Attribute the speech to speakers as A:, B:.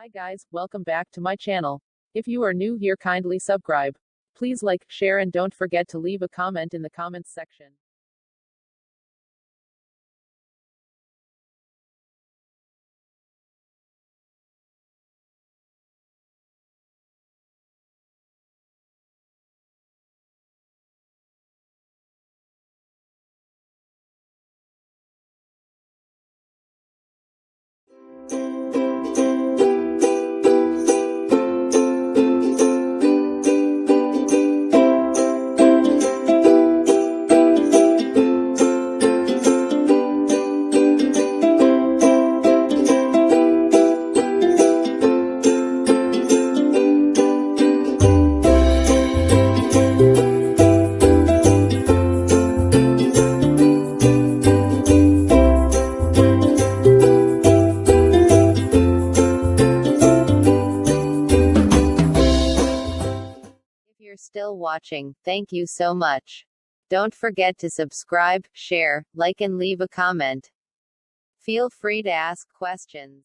A: Hi guys, welcome back to my channel. If you are new here, kindly subscribe. Please like, share and don't forget to leave a comment in the comments section. If you're still watching, thank you so much. Don't forget to subscribe, share, like and leave a comment. Feel free to ask questions.